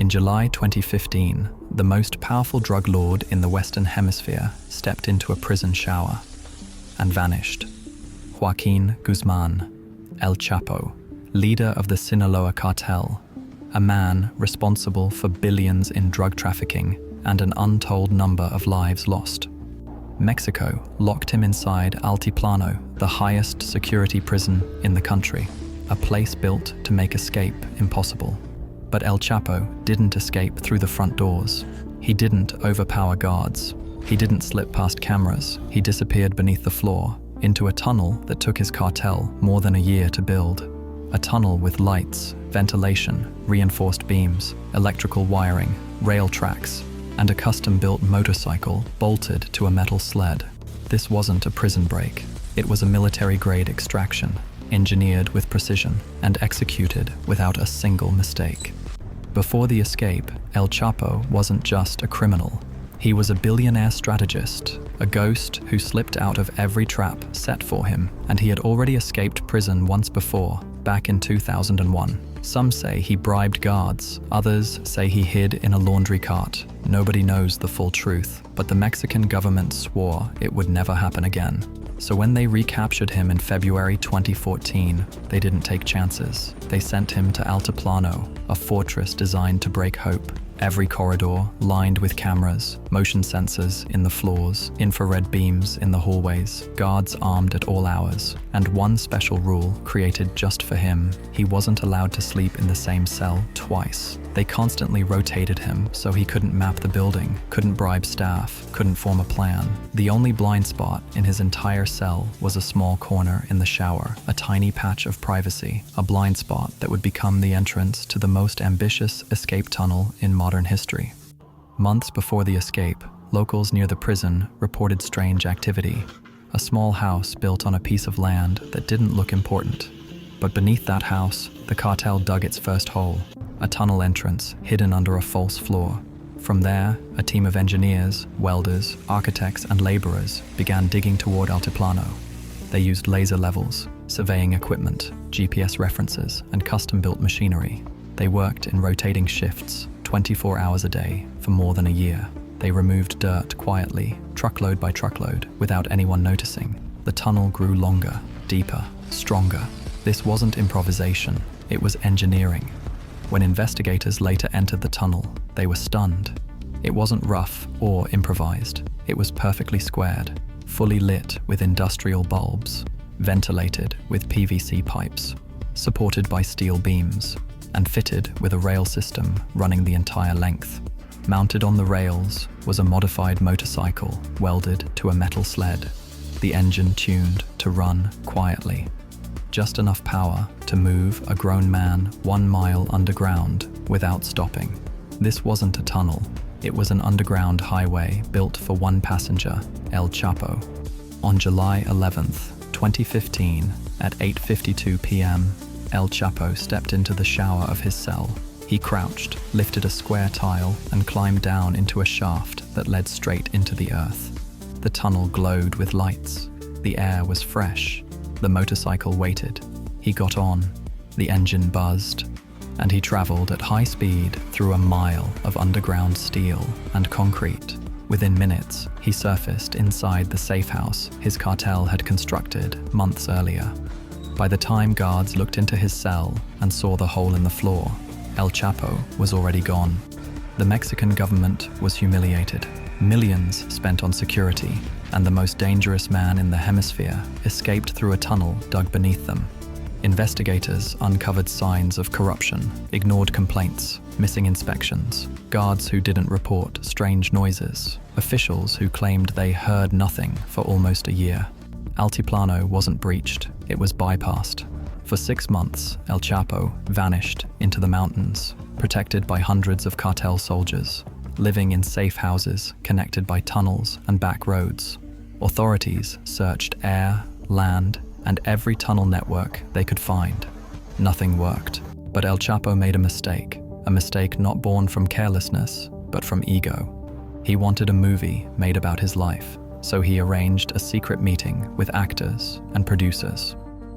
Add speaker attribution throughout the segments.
Speaker 1: In July 2015, the most powerful drug lord in the Western Hemisphere stepped into a prison shower and vanished. Joaquin Guzman, El Chapo, leader of the Sinaloa cartel, a man responsible for billions in drug trafficking and an untold number of lives lost. Mexico locked him inside Altiplano, the highest security prison in the country, a place built to make escape impossible. But El Chapo didn't escape through the front doors. He didn't overpower guards. He didn't slip past cameras. He disappeared beneath the floor, into a tunnel that took his cartel more than a year to build. A tunnel with lights, ventilation, reinforced beams, electrical wiring, rail tracks, and a custom-built motorcycle bolted to a metal sled. This wasn't a prison break. It was a military-grade extraction, engineered with precision and executed without a single mistake. Before the escape, El Chapo wasn't just a criminal. He was a billionaire strategist, a ghost who slipped out of every trap set for him, and he had already escaped prison once before, back in 2001. Some say he bribed guards, others say he hid in a laundry cart. Nobody knows the full truth, but the Mexican government swore it would never happen again. So when they recaptured him in February 2014, they didn't take chances. They sent him to Altiplano, a fortress designed to break hope. Every corridor lined with cameras, motion sensors in the floors, infrared beams in the hallways, guards armed at all hours, and one special rule created just for him: he wasn't allowed to sleep in the same cell twice. They constantly rotated him so he couldn't map the building, couldn't bribe staff, couldn't form a plan. The only blind spot in his entire cell was a small corner in the shower, a tiny patch of privacy, a blind spot that would become the entrance to the most ambitious escape tunnel in modern history. Months before the escape, locals near the prison reported strange activity. A small house built on a piece of land that didn't look important. But beneath that house, the cartel dug its first hole, a tunnel entrance hidden under a false floor. From there, a team of engineers, welders, architects, and laborers began digging toward Altiplano. They used laser levels, surveying equipment, GPS references, and custom-built machinery. They worked in rotating shifts, 24 hours a day, for more than a year. They removed dirt quietly, truckload by truckload, without anyone noticing. The tunnel grew longer, deeper, stronger. This wasn't improvisation, it was engineering. When investigators later entered the tunnel, they were stunned. It wasn't rough or improvised. It was perfectly squared, fully lit with industrial bulbs, ventilated with PVC pipes, supported by steel beams, and fitted with a rail system running the entire length. Mounted on the rails was a modified motorcycle welded to a metal sled, the engine tuned to run quietly. Just enough power to move a grown man 1 mile underground without stopping. This wasn't a tunnel, it was an underground highway built for one passenger, El Chapo. On July 11th, 2015, at 8:52 p.m., El Chapo stepped into the shower of his cell. He crouched, lifted a square tile, and climbed down into a shaft that led straight into the earth. The tunnel glowed with lights. The air was fresh. The motorcycle waited. He got on. The engine buzzed. And he traveled at high speed through a mile of underground steel and concrete. Within minutes, he surfaced inside the safe house his cartel had constructed months earlier. By the time guards looked into his cell and saw the hole in the floor, El Chapo was already gone. The Mexican government was humiliated. Millions spent on security, and the most dangerous man in the hemisphere escaped through a tunnel dug beneath them. Investigators uncovered signs of corruption, ignored complaints, missing inspections, guards who didn't report strange noises, officials who claimed they heard nothing for almost a year. Altiplano wasn't breached, it was bypassed. For 6 months, El Chapo vanished into the mountains, protected by hundreds of cartel soldiers, living in safe houses connected by tunnels and back roads. Authorities searched air, land, and every tunnel network they could find. Nothing worked. But El Chapo made a mistake not born from carelessness, but from ego. He wanted a movie made about his life, so he arranged a secret meeting with actors and producers.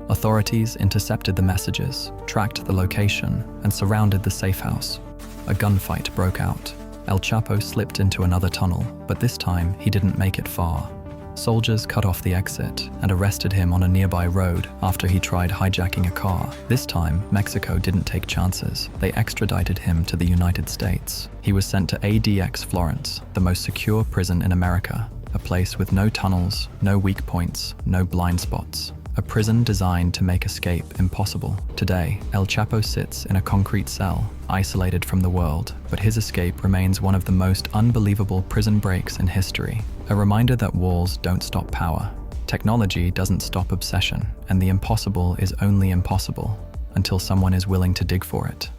Speaker 1: Authorities intercepted the messages, tracked the location, and surrounded the safe house. A gunfight broke out. El Chapo slipped into another tunnel, but this time he didn't make it far. Soldiers cut off the exit and arrested him on a nearby road after he tried hijacking a car. This time, Mexico didn't take chances. They extradited him to the United States. He was sent to ADX Florence, the most secure prison in America, a place with no tunnels, no weak points, no blind spots. A prison designed to make escape impossible. Today, El Chapo sits in a concrete cell, isolated from the world, but his escape remains one of the most unbelievable prison breaks in history. A reminder that walls don't stop power. Technology doesn't stop obsession, and the impossible is only impossible until someone is willing to dig for it.